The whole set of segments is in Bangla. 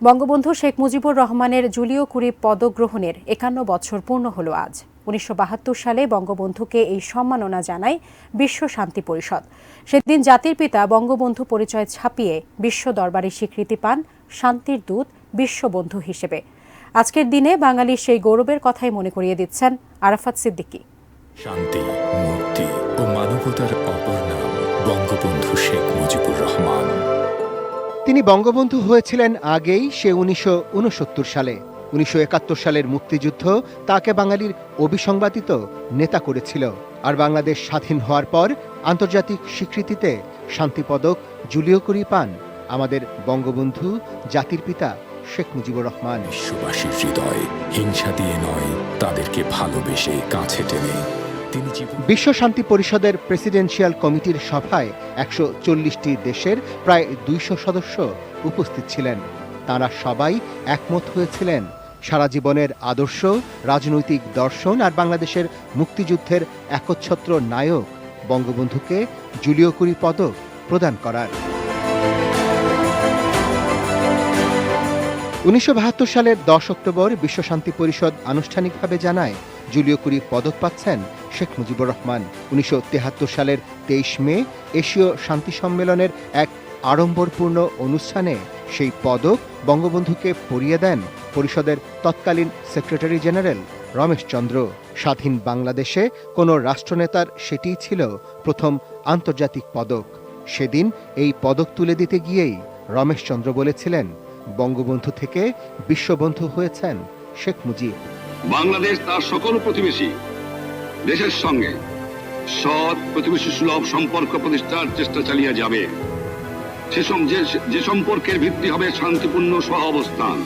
বঙ্গবন্ধু শেখ মুজিবুর রহমানের জুলিও কুরি পদক গ্রহণের ৫১ বছর পূর্ণ হল আজ। ১৯৭২ সালে বঙ্গবন্ধুকে এই সম্মাননা জানায় বিশ্ব শান্তি পরিষদ। সেদিন জাতির পিতা বঙ্গবন্ধু পরিচয় ছাপিয়ে বিশ্ব দরবারে স্বীকৃতি পান শান্তির দূত বিশ্ববন্ধু হিসেবে। আজকের দিনে বাঙালির সেই গৌরবের কথাই মনে করিয়ে দিচ্ছেন আরাফাত সিদ্দিকী। শান্তি, মুক্তি ও মানবতার অপর নাম বঙ্গবন্ধু শেখ মুজিবুর রহমান। তিনি বঙ্গবন্ধু হয়েছিলেন আগেই, সে ১৯৬৯ সালে। ১৯৭১ সালের মুক্তিযুদ্ধ তাকে বাঙালির অবিসংবাদিত নেতা করেছিল। আর বাংলাদেশ স্বাধীন হওয়ার পর আন্তর্জাতিক স্বীকৃতিতে শান্তিপদক জুলিও কুরি পান আমাদের বঙ্গবন্ধু জাতির পিতা শেখ মুজিবুর রহমান। বিশ্ববাসীর হৃদয় হিংসা দিয়ে নয়, তাদেরকে ভালোবেসে কাছে টেনে বিশ্ব শান্তি পরিষদের প্রেসিডেন্সিয়াল কমিটির সভায় ১৪০টি দেশের প্রায় ২০০ সদস্য উপস্থিত ছিলেন। তাঁরা সবাই একমত হয়েছিলেন সারা জীবনের আদর্শ, রাজনৈতিক দর্শন আর বাংলাদেশের মুক্তিযুদ্ধের একচ্ছত্র নায়ক বঙ্গবন্ধুকে জুলিও কুরি পদক প্রদান করার। ১৯৭২ সালের ১০ অক্টোবর বিশ্ব শান্তি পরিষদ আনুষ্ঠানিকভাবে জানায় জুলিও কুরি পদক পাচ্ছেন শেখ মুজিবুর রহমান। ১৯৭৩ সালের ২৩ মে এশীয় শান্তি সম্মেলনের এক আড়ম্বরপূর্ণ অনুষ্ঠানে সেই পদক বঙ্গবন্ধুকে পরিয়ে দেন পরিষদের তৎকালীন সেক্রেটারি জেনারেল রমেশ চন্দ্র। স্বাধীন বাংলাদেশে কোনো রাষ্ট্রনেতার সেটিই ছিল প্রথম আন্তর্জাতিক পদক। সেদিন এই পদক তুলে দিতে গিয়েই রমেশ চন্দ্র বলেছিলেন, বঙ্গবন্ধু থেকে বিশ্ববন্ধু হয়েছেন শেখ মুজিব। বাংলাদেশ তার সকল প্রতিবেশী দেশের সঙ্গে সৎ প্রতিবেশী সুলভ সম্পর্ক প্রতিষ্ঠার চেষ্টা চালিয়ে যাবে। যে সম্পর্কের ভিত্তি হবে শান্তিপূর্ণ সহাবস্থান।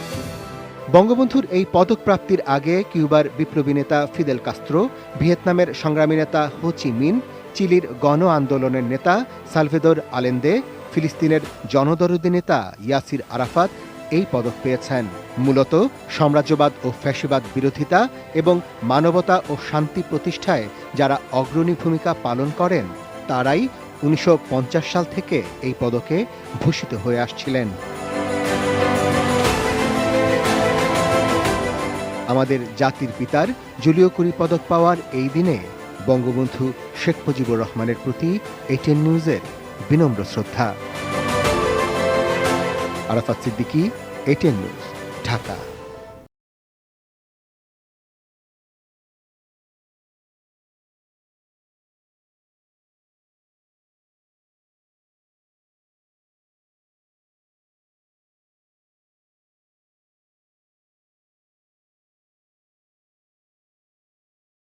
বঙ্গবন্ধুর এই পদক প্রাপ্তির আগে কিউবার বিপ্লবী নেতা ফিদেল কাস্ত্রো, ভিয়েতনামের সংগ্রামী নেতা হো চি মিন, চিলির গণ আন্দোলনের নেতা সালভেদর আলেন্দে, ফিলিস্তিনের জনদরদী নেতা ইয়াসির আরাফাত এই পদক পেয়েছেন। মূলত সাম্রাজ্যবাদ ও ফ্যাসিবাদ বিরোধিতা এবং মানবতা ও শান্তি প্রতিষ্ঠায় যারা অগ্রণী ভূমিকা পালন করেন তারাই ১৯৫০ সাল থেকে এই পদকে ভূষিত হয়ে আসছিলেন। আমাদের জাতির পিতার জুলিও কুরি পদক পাওয়ার এই দিনে বঙ্গবন্ধু শেখ মুজিবুর রহমানের প্রতি এটিএন নিউজের বিনম্র শ্রদ্ধা। Arafat Siddiqui, ATN news, Dhaka.